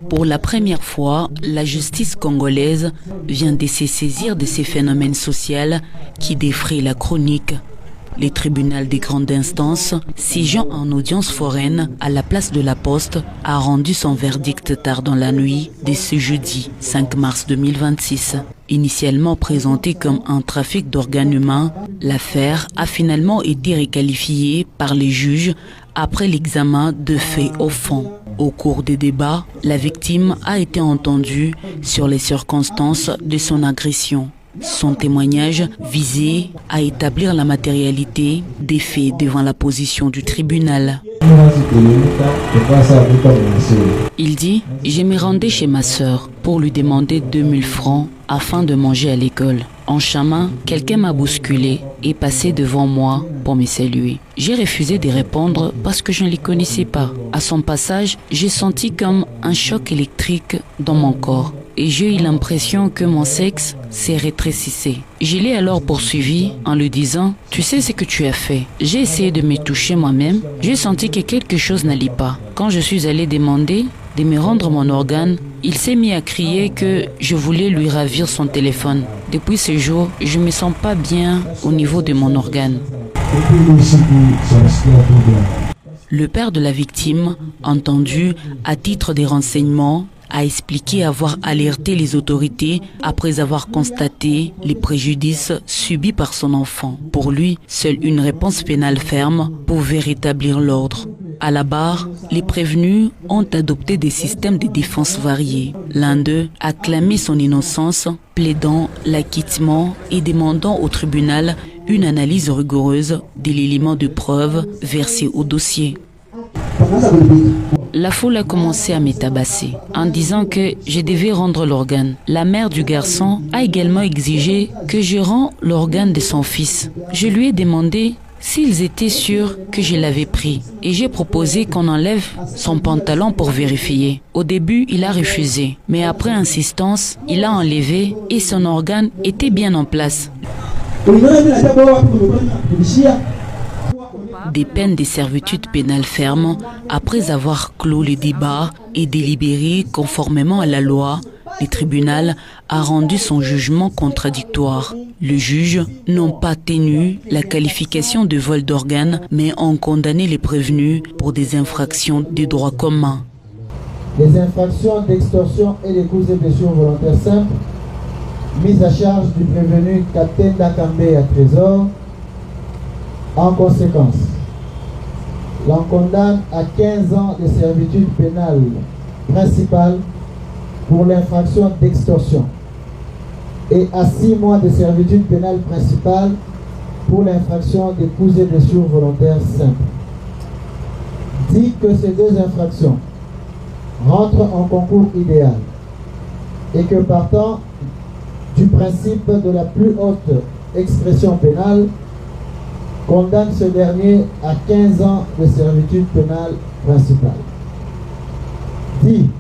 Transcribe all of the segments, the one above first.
Pour la première fois, la justice congolaise vient de se saisir de ces phénomènes sociaux qui défraient la chronique. Le tribunal des grandes instances, siégeant en audience foraine à la place de la Poste, a rendu son verdict tard dans la nuit de ce jeudi 5 mars 2026. Initialement présentée comme un trafic d'organes humains, l'affaire a finalement été requalifiée par les juges après l'examen de faits au fond. Au cours des débats, la victime a été entendue sur les circonstances de son agression. Son témoignage visait à établir la matérialité des faits devant la position du tribunal. Il dit « Je me rendais chez ma sœur pour lui demander 2000 francs afin de manger à l'école. En chemin, quelqu'un m'a bousculé et passé devant moi pour me saluer. J'ai refusé de répondre parce que je ne les connaissais pas. À son passage, j'ai senti comme un choc électrique dans mon corps et j'ai eu l'impression que mon sexe s'est rétrécissé. Je l'ai alors poursuivi en lui disant « Tu sais ce que tu as fait ?» J'ai essayé de me toucher moi-même. J'ai senti que quelque chose n'allait pas. Quand je suis allé demander de me rendre mon organe, il s'est mis à crier que je voulais lui ravir son téléphone. Depuis ce jour, je ne me sens pas bien au niveau de mon organe. Le père de la victime, entendu à titre des renseignements, a expliqué avoir alerté les autorités après avoir constaté les préjudices subis par son enfant. Pour lui, seule une réponse pénale ferme pouvait rétablir l'ordre. À la barre, les prévenus ont adopté des systèmes de défense variés. L'un d'eux a clamé son innocence, plaidant l'acquittement et demandant au tribunal une analyse rigoureuse de l'élément de preuve versé au dossier. La foule a commencé à me tabasser en disant que je devais rendre l'organe. La mère du garçon a également exigé que je rende l'organe de son fils. Je lui ai demandé s'ils étaient sûrs que je l'avais pris et j'ai proposé qu'on enlève son pantalon pour vérifier. Au début, il a refusé, mais après insistance, il a enlevé et son organe était bien en place. Des peines de servitude pénale ferme après avoir clos le débat et délibéré conformément à la loi. Le tribunal a rendu son jugement contradictoire. Les juges n'ont pas tenu la qualification de vol d'organes, mais ont condamné les prévenus pour des infractions de droit commun. Les infractions d'extorsion et les coups et blessures volontaires simples, mises à charge du prévenu Katenda Kambé à Trésor. En conséquence, l'on condamne à 15 ans de servitude pénale principale pour l'infraction d'extorsion et à 6 mois de servitude pénale principale pour l'infraction des coups et blessures volontaires simples. Dit que ces deux infractions rentrent en concours idéal et que partant du principe de la plus haute expression pénale, condamne ce dernier à 15 ans de servitude pénale principale. Dit,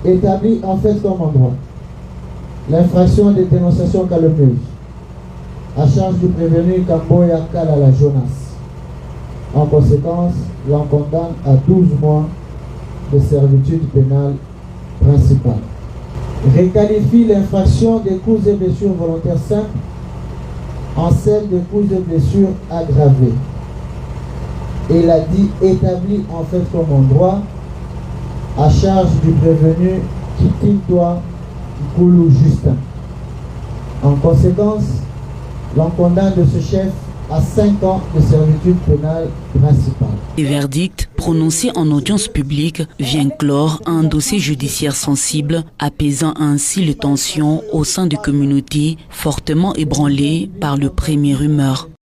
établit en fait comme en droit l'infraction de dénonciation calomnieuse à charge du prévenu Kamboya Kalala Jonas. En conséquence, l'on condamne à 12 mois de servitude pénale principale. Requalifie l'infraction des coups et blessures volontaires simples en celle de coups et blessures aggravées. Et l'a dit établi en fait comme en droit à charge du prévenu Kitintoa Koulou Justin. En conséquence, l'on condamne de ce chef à 5 ans de servitude pénale principale. Le verdict prononcé en audience publique vient clore un dossier judiciaire sensible, apaisant ainsi les tensions au sein de communautés fortement ébranlées par le premier rumeur.